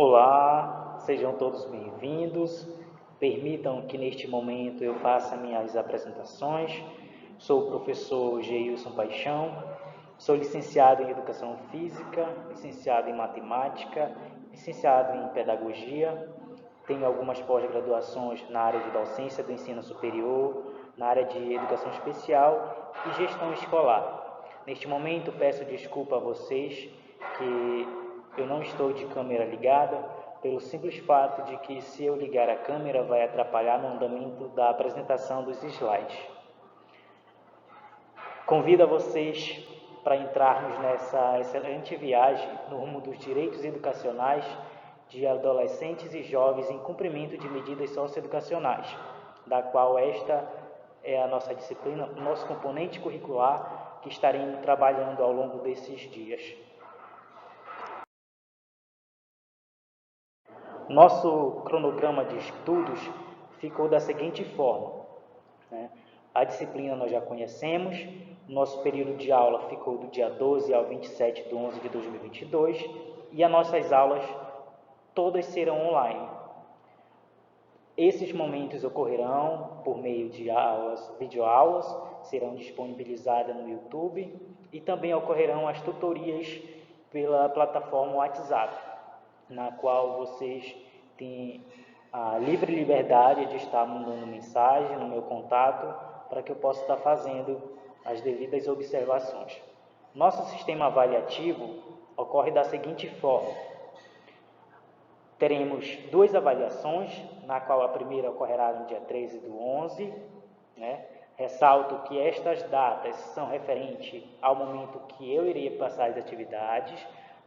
Olá, sejam todos bem-vindos. Permitam que neste momento eu faça minhas apresentações. Sou o professor Geilson Paixão, sou licenciado em Educação Física, licenciado em Matemática, licenciado em Pedagogia. Tenho algumas pós-graduações na área de docência do ensino superior, na área de Educação Especial e Gestão Escolar. Neste momento peço desculpa a vocês que eu não estou de câmera ligada, pelo simples fato de que se eu ligar a câmera vai atrapalhar no andamento da apresentação dos slides. Convido a vocês para entrarmos nessa excelente viagem no rumo dos direitos educacionais de adolescentes e jovens em cumprimento de medidas socioeducacionais, da qual esta é a nossa disciplina, o nosso componente curricular que estaremos trabalhando ao longo desses dias. Nosso cronograma de estudos ficou da seguinte forma, né? A disciplina nós já conhecemos, nosso período de aula ficou do dia 12 ao 27 de 11 de 2022 e as nossas aulas todas serão online. Esses momentos ocorrerão por meio de aulas, videoaulas, serão disponibilizadas no YouTube e também ocorrerão as tutorias pela plataforma WhatsApp, na qual vocês têm a livre liberdade de estar mandando mensagem no meu contato para que eu possa estar fazendo as devidas observações. Nosso sistema avaliativo ocorre da seguinte forma: teremos duas avaliações, na qual a primeira ocorrerá no dia 13 do 11, né? Ressalto que estas datas são referentes ao momento que eu irei passar as atividades.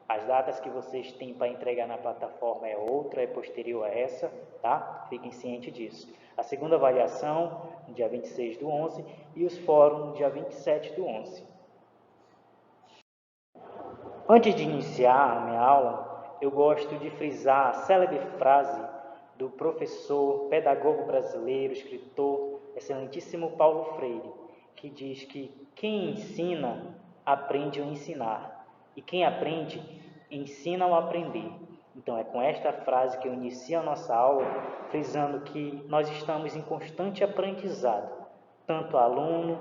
As datas que vocês têm para entregar na plataforma é outra, é posterior a essa, tá? Fiquem cientes disso. A segunda avaliação, no dia 26 do 11, e os fóruns, no dia 27 do 11. Antes de iniciar a minha aula, eu gosto de frisar a célebre frase do professor, pedagogo brasileiro, escritor, excelentíssimo Paulo Freire, que diz que quem ensina, aprende a ensinar, e quem aprende, ensina ao aprender. Então, é com esta frase que eu inicio a nossa aula, frisando que nós estamos em constante aprendizado, tanto aluno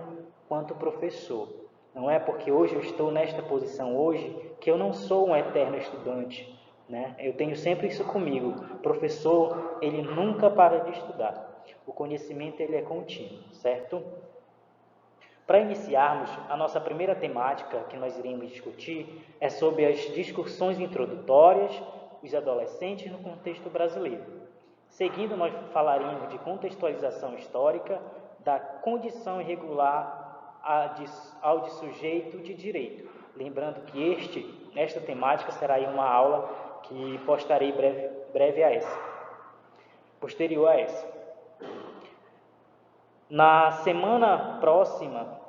quanto professor. Não é porque hoje eu estou nesta posição hoje que eu não sou um eterno estudante, né? Eu tenho sempre isso comigo. O professor, ele nunca para de estudar. O conhecimento, ele é contínuo, certo? Para iniciarmos, a nossa primeira temática que nós iremos discutir é sobre as discussões introdutórias dos adolescentes no contexto brasileiro. Seguindo, nós falaremos de contextualização histórica da condição irregular ao de sujeito de direito. Lembrando que esta temática será em uma aula que postarei breve a essa, posterior a essa. Na semana próxima,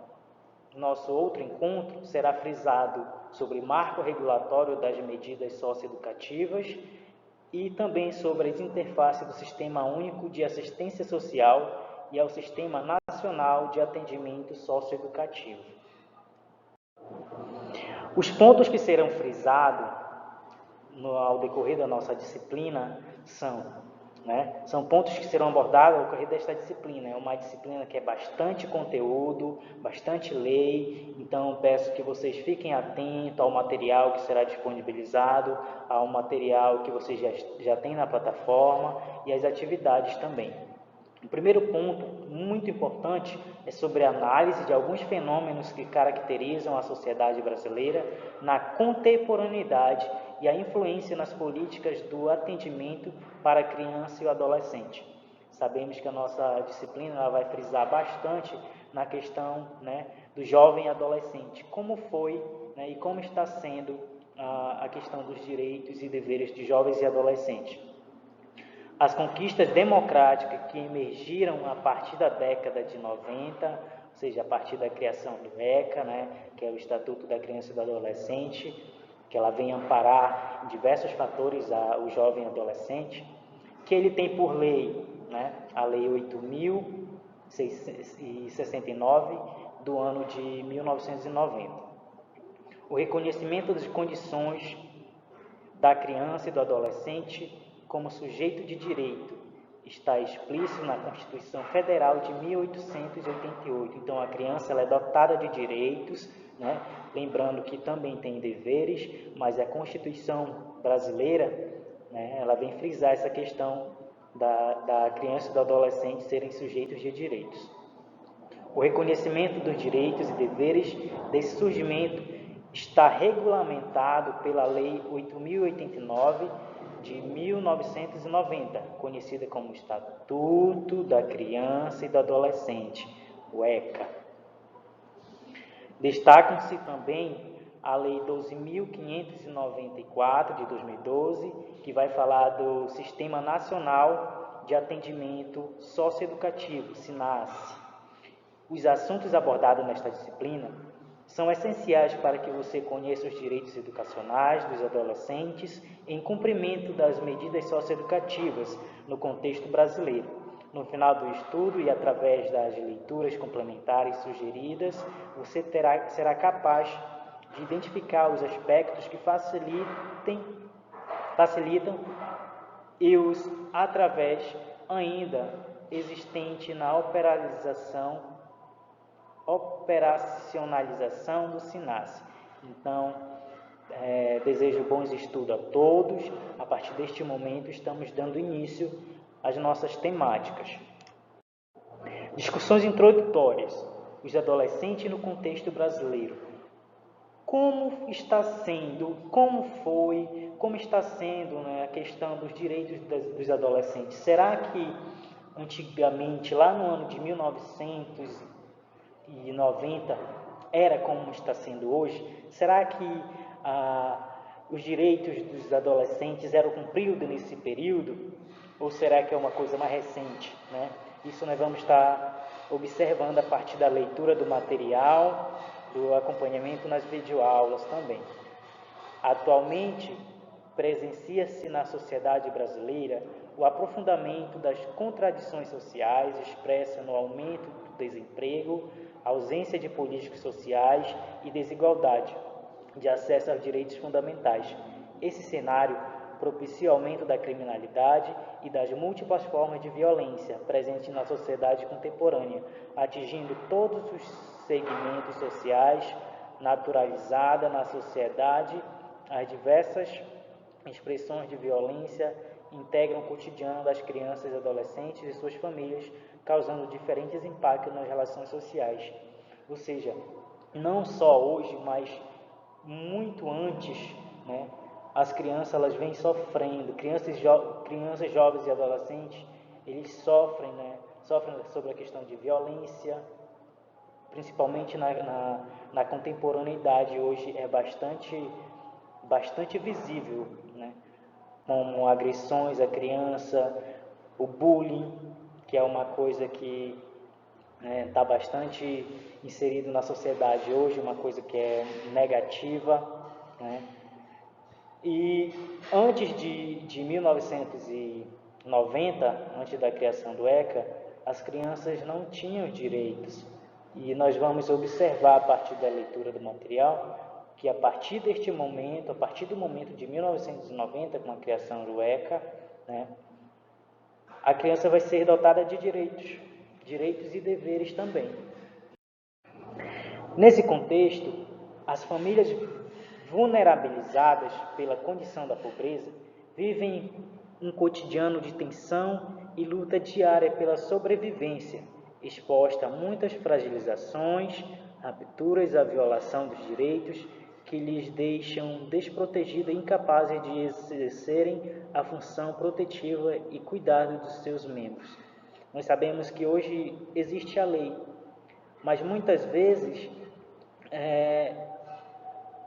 nosso outro encontro será frisado sobre marco regulatório das medidas socioeducativas e também sobre as interfaces do Sistema Único de Assistência Social e ao Sistema Nacional de Atendimento Socioeducativo. Os pontos que serão frisados ao decorrer da nossa disciplina são pontos que serão abordados ao decorrer desta disciplina. É uma disciplina que é bastante conteúdo, bastante lei, então peço que vocês fiquem atentos ao material que será disponibilizado, ao material que vocês já têm na plataforma e às atividades também. O primeiro ponto, muito importante, é sobre a análise de alguns fenômenos que caracterizam a sociedade brasileira na contemporaneidade e a influência nas políticas do atendimento para a criança e o adolescente. Sabemos que a nossa disciplina vai frisar bastante na questão, do jovem e adolescente, como foi, e como está sendo a questão dos direitos e deveres de jovens e adolescentes. As conquistas democráticas que emergiram a partir da década de 90, ou seja, a partir da criação do ECA, que é o Estatuto da Criança e do Adolescente, que ela vem amparar em diversos fatores o jovem e adolescente, que ele tem por lei, a Lei 8.069 do ano de 1990. O reconhecimento das condições da criança e do adolescente como sujeito de direito. Está explícito na Constituição Federal de 1888. Então, a criança ela é dotada de direitos, né? Lembrando que também tem deveres, mas a Constituição brasileira, né, ela vem frisar essa questão da criança e do adolescente serem sujeitos de direitos. O reconhecimento dos direitos e deveres desse surgimento está regulamentado pela Lei 8.089 de 1990, conhecida como Estatuto da Criança e do Adolescente, o ECA. Destacam-se também a Lei 12.594 de 2012, que vai falar do Sistema Nacional de Atendimento Socioeducativo, SINASE. Os assuntos abordados nesta disciplina são essenciais para que você conheça os direitos educacionais dos adolescentes em cumprimento das medidas socioeducativas no contexto brasileiro. No final do estudo e através das leituras complementares sugeridas, você será capaz de identificar os aspectos que facilitam e os através ainda existente na operacionalização do SINASE. Então, desejo bons estudos a todos. A partir deste momento, estamos dando início às nossas temáticas. Discussões introdutórias. Os adolescentes no contexto brasileiro. Como está sendo, né, a questão dos direitos dos adolescentes? Será que antigamente, lá no ano de 1990, era como está sendo hoje? Será que os direitos dos adolescentes eram cumpridos nesse período? Ou será que é uma coisa mais recente, né? Isso nós vamos estar observando a partir da leitura do material, do acompanhamento nas videoaulas também. Atualmente, presencia-se na sociedade brasileira o aprofundamento das contradições sociais expressa no aumento do desemprego, ausência de políticas sociais e desigualdade de acesso aos direitos fundamentais. Esse cenário propicia o aumento da criminalidade e das múltiplas formas de violência presentes na sociedade contemporânea, atingindo todos os segmentos sociais, naturalizada na sociedade. As diversas expressões de violência integram o cotidiano das crianças e adolescentes e suas famílias, causando diferentes impactos nas relações sociais. Ou seja, não só hoje, mas muito antes, né, as crianças elas vêm sofrendo, crianças, jovens e adolescentes, eles sofrem sobre a questão de violência, principalmente na contemporaneidade. Hoje é bastante visível, né, como agressões à criança, o bullying, que é uma coisa que está bastante inserido na sociedade hoje, uma coisa que é negativa, né? E antes de 1990, antes da criação do ECA, as crianças não tinham direitos. E nós vamos observar a partir da leitura do material que a partir deste momento, a partir do momento de 1990, com a criação do ECA, né, a criança vai ser dotada de direitos e deveres também. Nesse contexto, as famílias vulnerabilizadas pela condição da pobreza vivem um cotidiano de tensão e luta diária pela sobrevivência, exposta a muitas fragilizações, rupturas, à violação dos direitos que lhes deixam desprotegidas e incapazes de exercerem a função protetiva e cuidado dos seus membros. Nós sabemos que hoje existe a lei, mas muitas vezes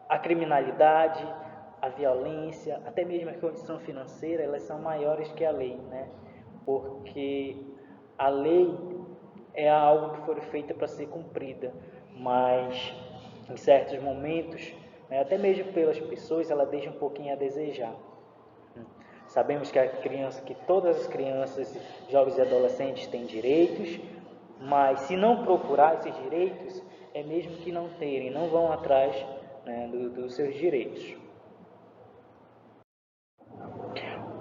a criminalidade, a violência, até mesmo a condição financeira, elas são maiores que a lei, né? Porque a lei é algo que foi feita para ser cumprida, mas em certos momentos, né, até mesmo pelas pessoas, ela deixa um pouquinho a desejar. Sabemos que todas as crianças, jovens e adolescentes têm direitos, mas se não procurar esses direitos, é mesmo que não terem, não vão atrás, né, dos seus direitos.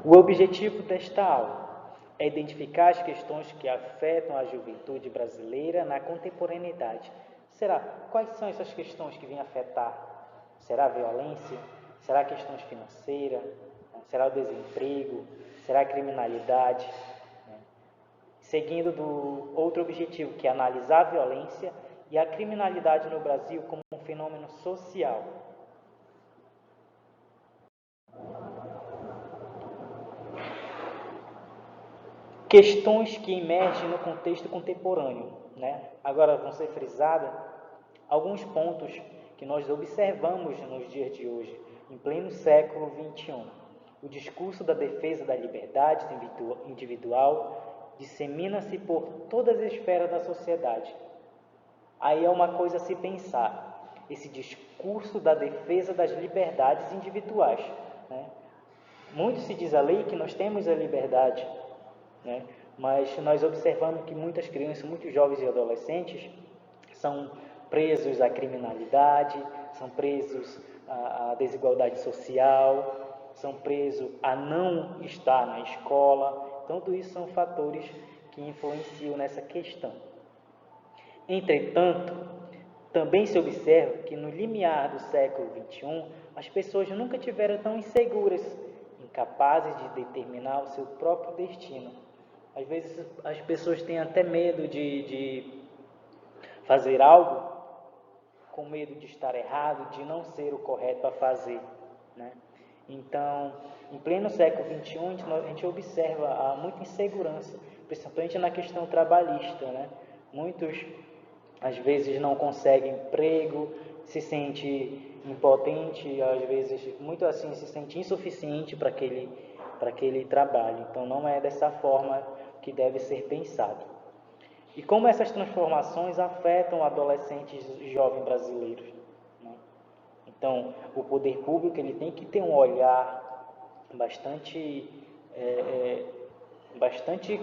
O objetivo desta aula é identificar as questões que afetam a juventude brasileira na contemporaneidade. Quais são essas questões que vêm afetar? Será a violência? Será questões financeiras? Será o desemprego? Será a criminalidade? Seguindo do outro objetivo, que é analisar a violência e a criminalidade no Brasil como um fenômeno social. Questões que emergem no contexto contemporâneo, Agora vão ser frisados alguns pontos que nós observamos nos dias de hoje, em pleno século XXI. O discurso da defesa da liberdade individual dissemina-se por todas as esferas da sociedade. Aí é uma coisa a se pensar, esse discurso da defesa das liberdades individuais. Muito se diz ali que nós temos a liberdade, mas nós observamos que muitas crianças, muitos jovens e adolescentes são presos à criminalidade, são presos à desigualdade social, são presos a não estar na escola. Então, tudo isso são fatores que influenciam nessa questão. Entretanto, também se observa que no limiar do século XXI, as pessoas nunca tiveram tão inseguras, incapazes de determinar o seu próprio destino. Às vezes as pessoas têm até medo de fazer algo, com medo de estar errado, de não ser o correto a fazer. Então, em pleno século XXI, a gente observa muita insegurança, principalmente na questão trabalhista. Muitos, às vezes, não conseguem emprego, se sente impotente, às vezes, muito assim, se sente insuficiente para aquele trabalho. Então, não é dessa forma que deve ser pensado. E como essas transformações afetam adolescentes e jovens brasileiros? Então, o poder público ele tem que ter um olhar bastante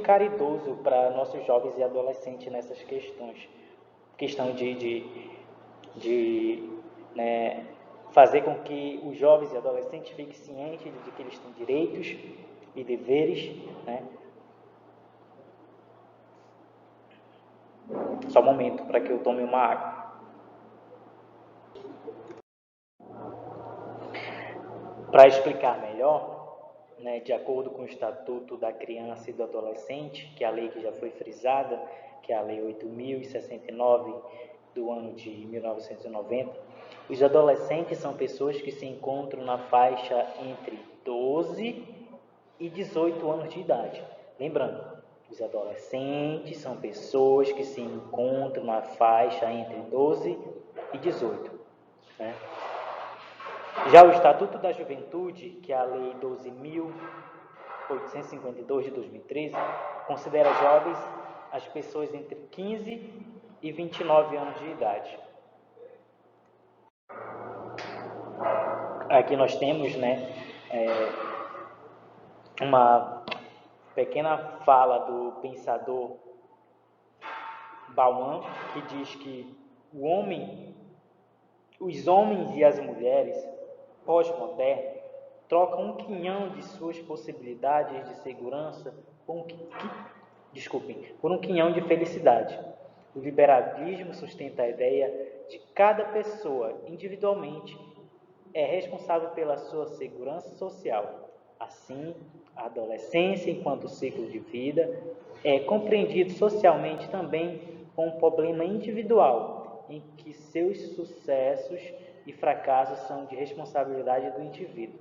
caridoso para nossos jovens e adolescentes nessas questões. Questão de fazer com que os jovens e adolescentes fiquem cientes de que eles têm direitos e deveres. Só um momento para que eu tome uma água. Para explicar melhor, de acordo com o Estatuto da Criança e do Adolescente, que é a lei que já foi frisada, que é a Lei 8.069 do ano de 1990, os adolescentes são pessoas que se encontram na faixa entre 12 e 18 anos de idade. Lembrando, os adolescentes são pessoas que se encontram na faixa entre 12 e 18. Já o Estatuto da Juventude, que é a Lei 12.852 de 2013, considera jovens as pessoas entre 15 e 29 anos de idade. Aqui nós temos uma pequena fala do pensador Bauman, que diz que os homens e as mulheres pós-modernos trocam um quinhão de suas possibilidades de segurança por um quinhão de felicidade. O liberalismo sustenta a ideia de que cada pessoa, individualmente, é responsável pela sua segurança social. Assim, a adolescência, enquanto ciclo de vida, é compreendido socialmente também como um problema individual, em que seus sucessos e fracassos são de responsabilidade do indivíduo.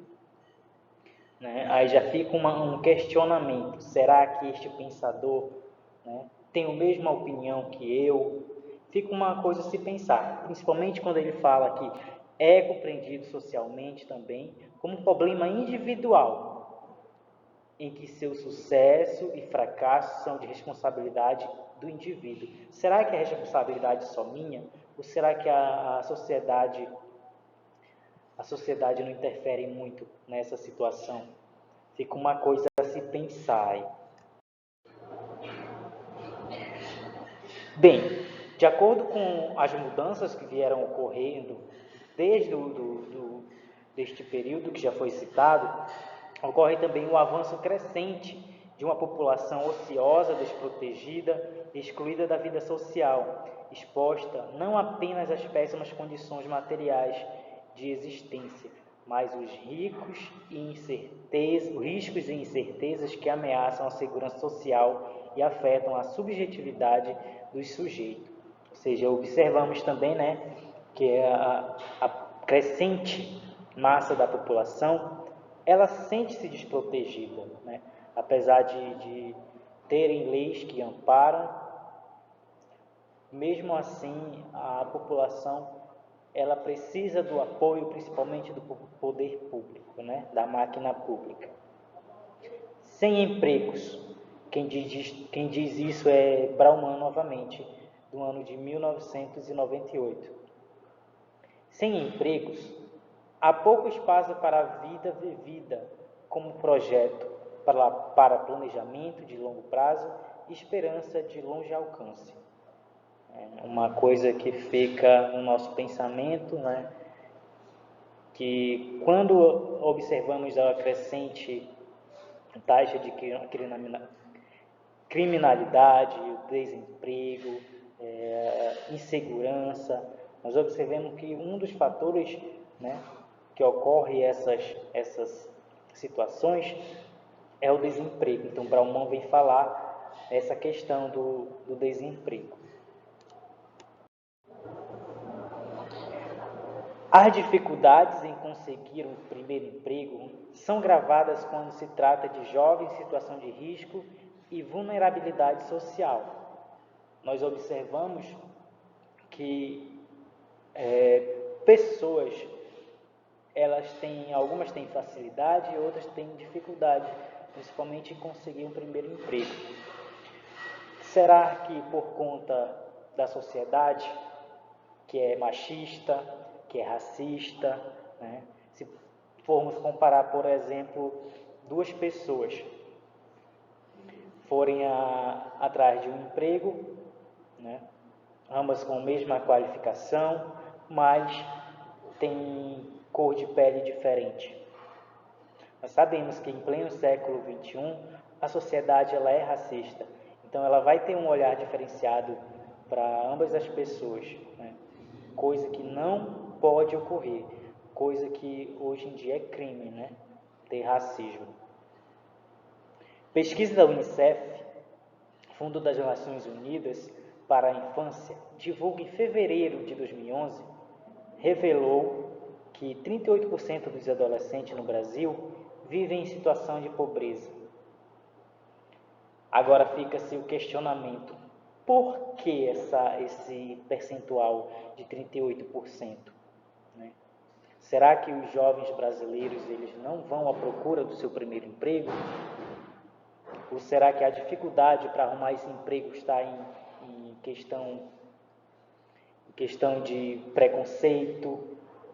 Aí já fica um questionamento: será que este pensador tem a mesma opinião que eu? Fica uma coisa a se pensar, principalmente quando ele fala que é compreendido socialmente também como um problema individual, em que seu sucesso e fracasso são de responsabilidade do indivíduo. Será que é responsabilidade só minha? Ou será que a sociedade não interfere muito nessa situação? Fica uma coisa a se pensar. Bem, de acordo com as mudanças que vieram ocorrendo desde este período que já foi citado, Ocorre também o avanço crescente de uma população ociosa, desprotegida, excluída da vida social, exposta não apenas às péssimas condições materiais de existência, mas os riscos e incertezas que ameaçam a segurança social e afetam a subjetividade dos sujeitos. Ou seja, observamos também, que a crescente massa da população, ela sente-se desprotegida, apesar de terem leis que amparam. Mesmo assim, a população ela precisa do apoio, principalmente do poder público, da máquina pública. Sem empregos, quem diz isso é Bauman novamente, do ano de 1998. Sem empregos, há pouco espaço para a vida vivida como projeto para planejamento de longo prazo e esperança de longe alcance. É uma coisa que fica no nosso pensamento, que quando observamos a crescente taxa de criminalidade, o desemprego, insegurança, nós observamos que um dos fatores que ocorre essas situações é o desemprego. Então, Bauman vem falar essa questão do desemprego. As dificuldades em conseguir um primeiro emprego são gravadas quando se trata de jovens em situação de risco e vulnerabilidade social. Nós observamos que pessoas, algumas têm facilidade e outras têm dificuldade, principalmente em conseguir um primeiro emprego. Será que por conta da sociedade, que é machista, que é racista, Se formos comparar, por exemplo, duas pessoas forem atrás de um emprego, ambas com a mesma qualificação, mas têm cor de pele diferente. Nós sabemos que em pleno século XXI, a sociedade ela é racista, então ela vai ter um olhar diferenciado para ambas as pessoas, coisa que não pode ocorrer, coisa que hoje em dia é crime, ter racismo. Pesquisa da Unicef, Fundo das Nações Unidas para a Infância, divulga em fevereiro de 2011, revelou que 38% dos adolescentes no Brasil vivem em situação de pobreza. Agora fica-se o questionamento: por que esse percentual de 38%? Será que os jovens brasileiros eles não vão à procura do seu primeiro emprego? Ou será que a dificuldade para arrumar esse emprego está em questão de preconceito,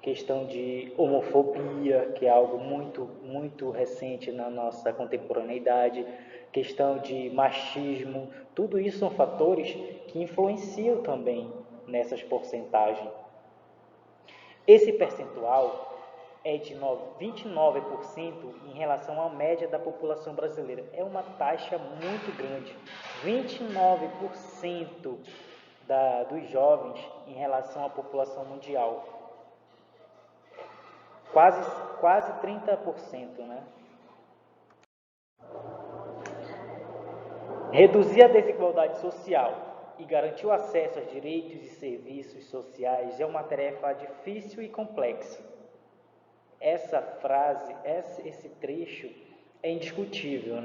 questão de homofobia, que é algo muito, muito recente na nossa contemporaneidade, questão de machismo? Tudo isso são fatores que influenciam também nessas porcentagens. Esse percentual é de 29% em relação à média da população brasileira. É uma taxa muito grande. 29% dos jovens em relação à população mundial. Quase 30%, Reduzir a desigualdade social e garantir o acesso aos direitos e serviços sociais é uma tarefa difícil e complexa. Essa frase, esse trecho é indiscutível,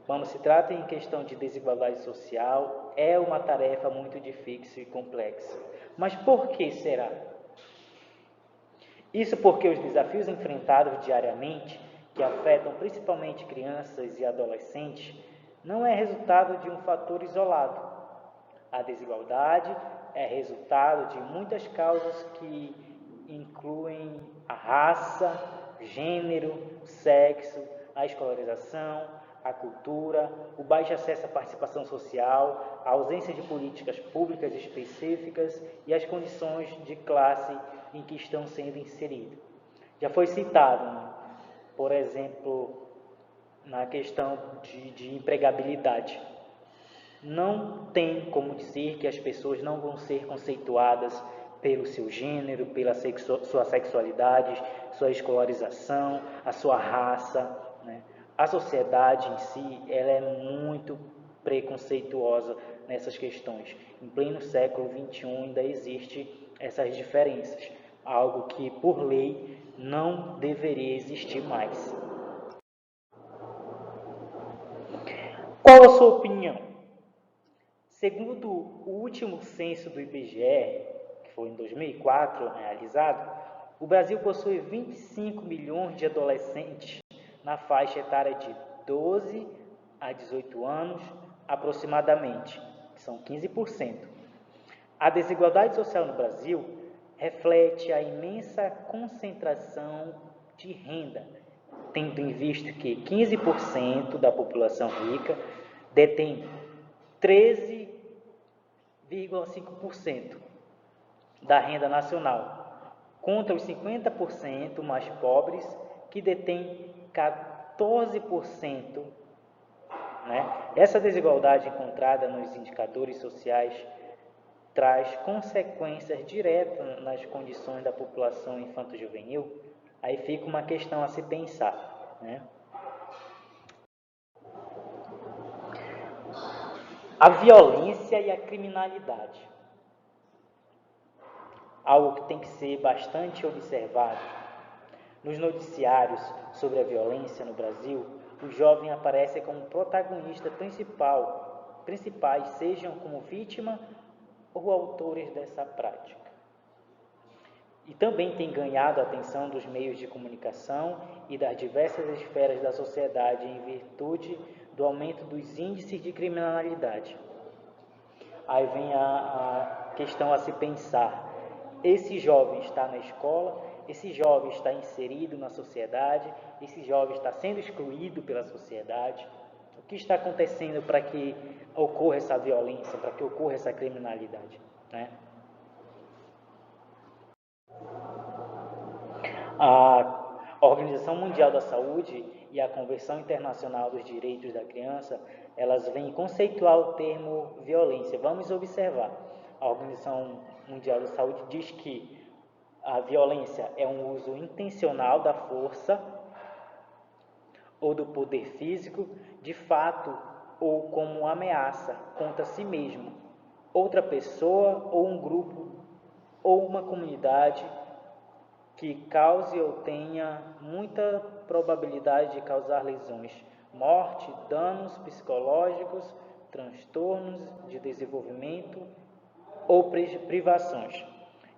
Quando se trata em questão de desigualdade social, é uma tarefa muito difícil e complexa. Mas por que será? Isso porque os desafios enfrentados diariamente, que afetam principalmente crianças e adolescentes, não é resultado de um fator isolado. A desigualdade é resultado de muitas causas que incluem a raça, gênero, sexo, a escolarização, a cultura, o baixo acesso à participação social, a ausência de políticas públicas específicas e as condições de classe em que estão sendo inseridos. Já foi citado, por exemplo, na questão de empregabilidade. Não tem como dizer que as pessoas não vão ser conceituadas pelo seu gênero, pela sua sexualidade, sua escolarização, a sua raça, né? A sociedade em si, ela é muito preconceituosa nessas questões. Em pleno século XXI ainda existe essas diferenças, algo que por lei não deveria existir mais. Qual a sua opinião? Segundo o último censo do IBGE, que foi em 2004 realizado, o Brasil possui 25 milhões de adolescentes na faixa etária de 12 a 18 anos, aproximadamente, que são 15%. A desigualdade social no Brasil reflete a imensa concentração de renda, tendo em vista que 15% da população rica detém 13,5% da renda nacional, contra os 50% mais pobres, que detêm 14%. Essa desigualdade encontrada nos indicadores sociais traz consequências diretas nas condições da população infanto-juvenil. Aí fica uma questão a se pensar, né? A violência e a criminalidade. Algo que tem que ser bastante observado. Nos noticiários sobre a violência no Brasil, o jovem aparece como protagonista principais, sejam como vítima ou autores dessa prática. E também tem ganhado a atenção dos meios de comunicação e das diversas esferas da sociedade em virtude do aumento dos índices de criminalidade. Aí vem a questão a se pensar. Esse jovem está na escola, esse jovem está inserido na sociedade, esse jovem está sendo excluído pela sociedade. O que está acontecendo para que ocorra essa violência, para que ocorra essa criminalidade, né? A Organização Mundial da Saúde e a Convenção Internacional dos Direitos da Criança, elas vêm conceituar o termo violência. Vamos observar. A Organização Mundial da Saúde diz que a violência é um uso intencional da força ou do poder físico, de fato ou como ameaça contra si mesmo, outra pessoa ou um grupo ou uma comunidade, que cause ou tenha muita probabilidade de causar lesões, morte, danos psicológicos, transtornos de desenvolvimento ou privações.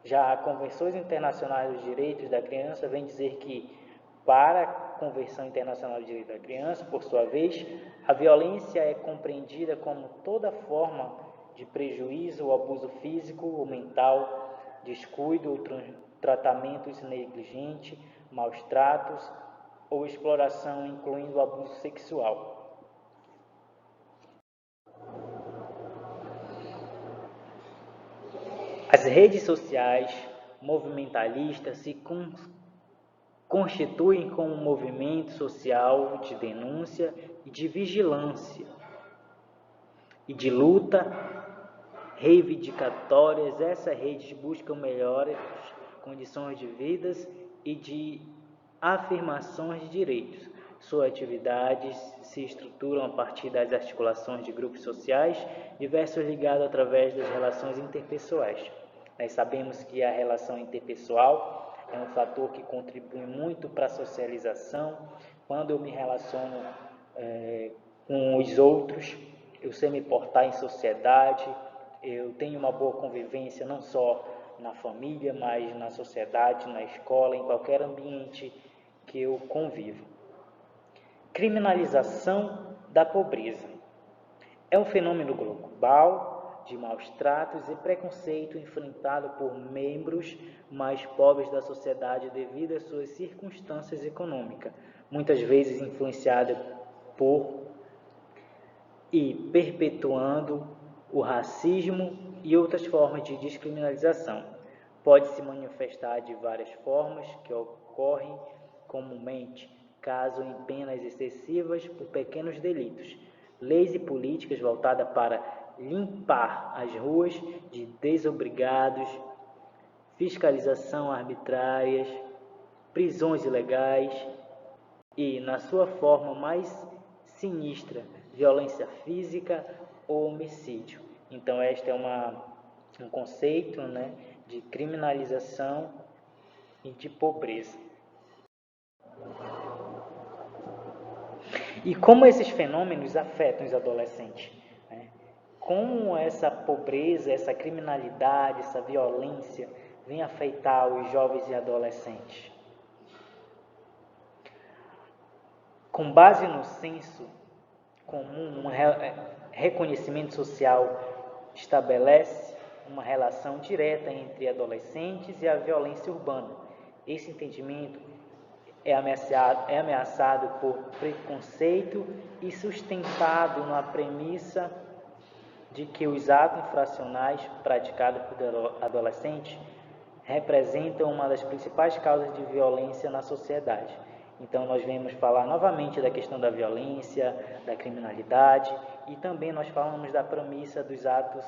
Já as Convenções Internacionais dos Direitos da Criança vem dizer que, para a Convenção Internacional dos Direitos da Criança, por sua vez, a violência é compreendida como toda forma de prejuízo ou abuso físico ou mental, descuido ou tratamentos negligentes, maus tratos ou exploração, incluindo o abuso sexual. As redes sociais movimentalistas se constituem como um movimento social de denúncia e de vigilância e de luta reivindicatórias. Essas redes buscam melhores condições de vida e de afirmações de direitos. Suas atividades se estruturam a partir das articulações de grupos sociais diversos ligados através das relações interpessoais. Nós sabemos que a relação interpessoal é um fator que contribui muito para a socialização. Quando eu me relaciono com os outros, eu sei me portar em sociedade, eu tenho uma boa convivência não só na família, mas na sociedade, na escola, em qualquer ambiente que eu convivo. Criminalização da pobreza. É um fenômeno global de maus tratos e preconceito enfrentado por membros mais pobres da sociedade devido às suas circunstâncias econômicas, muitas vezes influenciada por e perpetuando o racismo e outras formas de descriminalização. Pode se manifestar de várias formas que ocorrem comumente caso em penas excessivas por pequenos delitos, leis e políticas voltadas para limpar as ruas de desobrigados, fiscalização arbitrárias, prisões ilegais e, na sua forma mais sinistra, violência física ou homicídio. Então, este é um conceito, né, de criminalização e de pobreza. E como esses fenômenos afetam os adolescentes? Né? Como essa pobreza, essa criminalidade, essa violência vem afetar os jovens e adolescentes? Com base no senso comum, reconhecimento social estabelece uma relação direta entre adolescentes e a violência urbana. Esse entendimento é ameaçado por preconceito e sustentado na premissa de que os atos infracionais praticados por adolescentes representam uma das principais causas de violência na sociedade. Então, nós vamos falar novamente da questão da violência, da criminalidade, e também nós falamos da premissa dos atos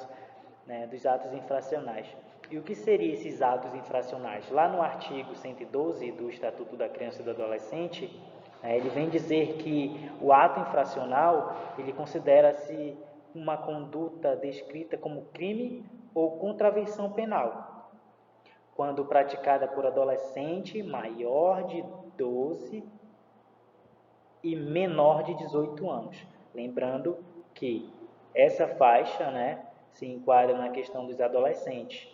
infracionais. E o que seriam esses atos infracionais? Lá no artigo 112 do Estatuto da Criança e do Adolescente, ele vem dizer que o ato infracional, ele considera-se uma conduta descrita como crime ou contravenção penal, quando praticada por adolescente maior de 12 e menor de 18 anos. Lembrando que essa faixa, se enquadra na questão dos adolescentes,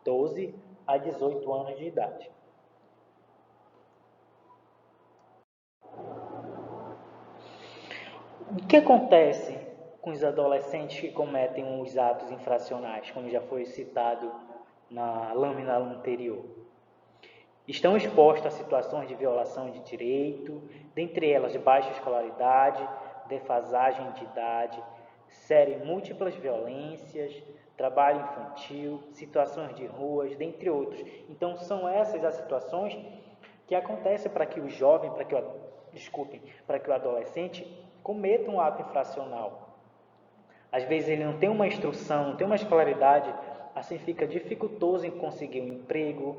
12 a 18 anos de idade. O que acontece com os adolescentes que cometem os atos infracionais, como já foi citado na lâmina anterior? Estão expostos a situações de violação de direito, dentre elas baixa escolaridade, defasagem de idade, série múltiplas violências, trabalho infantil, situações de ruas, dentre outros. Então, são essas as situações que acontecem para que o jovem, para que o adolescente cometa um ato infracional. Às vezes ele não tem uma instrução, não tem uma escolaridade, assim fica dificultoso em conseguir um emprego,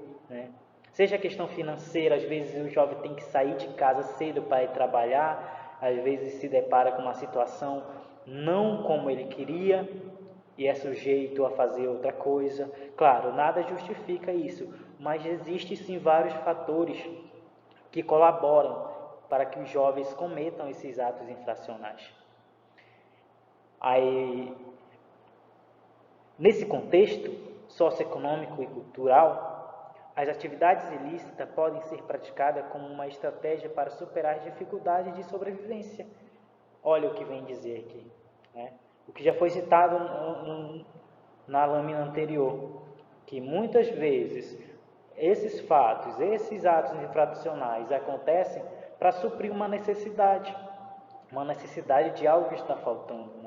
Seja a questão financeira, às vezes o jovem tem que sair de casa cedo para ir trabalhar, às vezes se depara com uma situação não como ele queria e é sujeito a fazer outra coisa. Claro, nada justifica isso, mas existem sim vários fatores que colaboram para que os jovens cometam esses atos infracionais. Aí, nesse contexto socioeconômico e cultural, as atividades ilícitas podem ser praticadas como uma estratégia para superar as dificuldades de sobrevivência. Olha o que vem dizer aqui, o que já foi citado na lâmina anterior, que muitas vezes esses fatos, esses atos infracionais acontecem para suprir uma necessidade de algo que está faltando,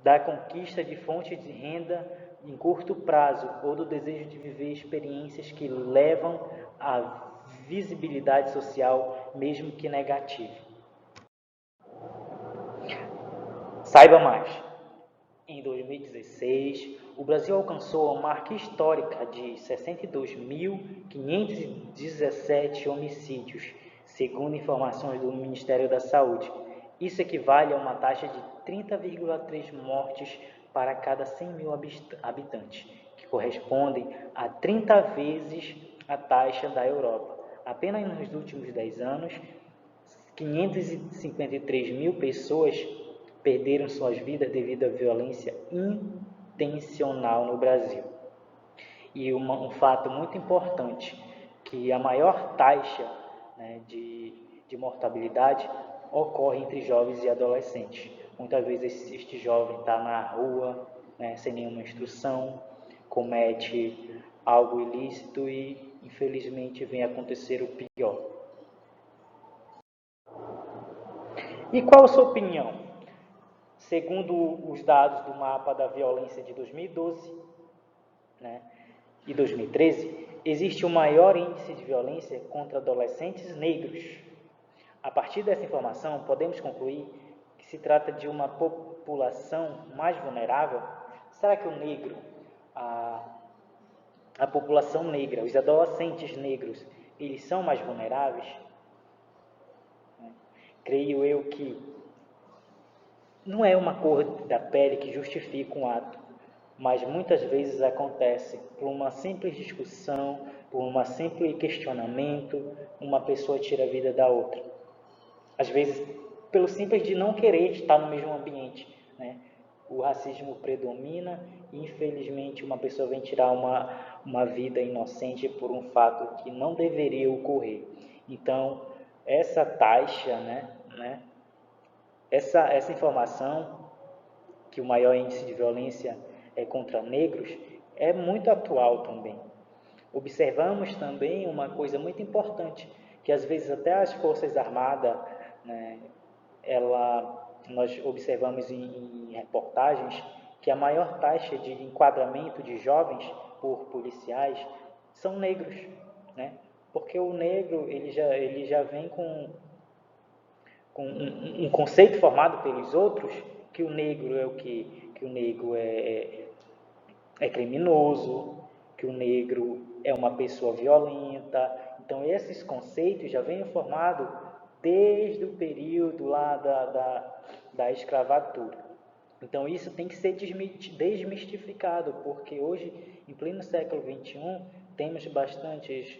da conquista de fontes de renda em curto prazo ou do desejo de viver experiências que levam à visibilidade social, mesmo que negativa. Saiba mais. Em 2016, o Brasil alcançou a marca histórica de 62.517 homicídios, segundo informações do Ministério da Saúde. Isso equivale a uma taxa de 30,3 mortes para cada 100 mil habitantes, que correspondem a 30 vezes a taxa da Europa. Apenas nos últimos 10 anos, 553 mil pessoas perderam suas vidas devido à violência intencional no Brasil. E um fato muito importante, que a maior taxa de mortabilidade ocorre entre jovens e adolescentes. Muitas vezes este jovem está na rua, sem nenhuma instrução, comete algo ilícito e, infelizmente, vem acontecer o pior. E qual a sua opinião? Segundo os dados do mapa da violência de 2012 e 2013, existe o maior índice de violência contra adolescentes negros. A partir dessa informação, podemos concluir que se trata de uma população mais vulnerável. Será que o negro, a população negra, os adolescentes negros, eles são mais vulneráveis? Creio eu que não é uma cor da pele que justifica um ato, mas muitas vezes acontece por uma simples discussão, por um simples questionamento, uma pessoa tira a vida da outra. Às vezes, pelo simples de não querer estar no mesmo ambiente, né? O racismo predomina e, infelizmente, uma pessoa vem tirar uma vida inocente por um fato que não deveria ocorrer. Então, essa taxa, essa informação, que o maior índice de violência é contra negros, é muito atual também. Observamos também uma coisa muito importante, que às vezes até as Forças Armadas, né, nós observamos em reportagens que a maior taxa de enquadramento de jovens por policiais são negros, né? Porque o negro ele já vem com um conceito formado pelos outros, que o negro é o quê? Que o negro é criminoso, que o negro é uma pessoa violenta. Então, esses conceitos já vêm formados desde o período lá da escravatura. Então, isso tem que ser desmistificado, porque hoje, em pleno século XXI, temos bastantes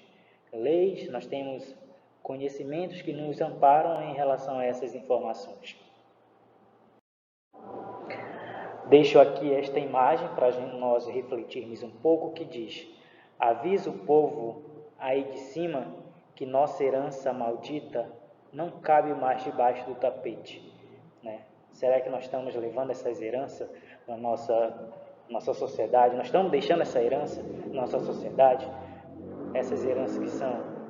leis, nós temos conhecimentos que nos amparam em relação a essas informações. Deixo aqui esta imagem para nós refletirmos um pouco, que diz: avisa o povo aí de cima que nossa herança maldita não cabe mais debaixo do tapete. Né? Será que nós estamos levando essas heranças na nossa sociedade? Nós estamos deixando essa herança na nossa sociedade? Essas heranças que são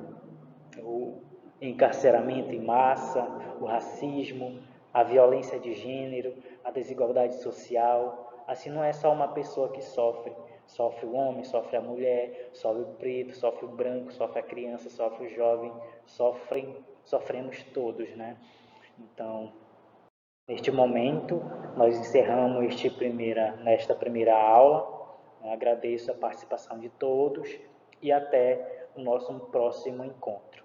o encarceramento em massa, o racismo, a violência de gênero, a desigualdade social. Assim, não é só uma pessoa que sofre. Sofre o homem, sofre a mulher, sofre o preto, sofre o branco, sofre a criança, sofre o jovem, sofremos todos, né? Então, neste momento, nós encerramos nesta primeira aula. Eu agradeço a participação de todos e até o nosso próximo encontro.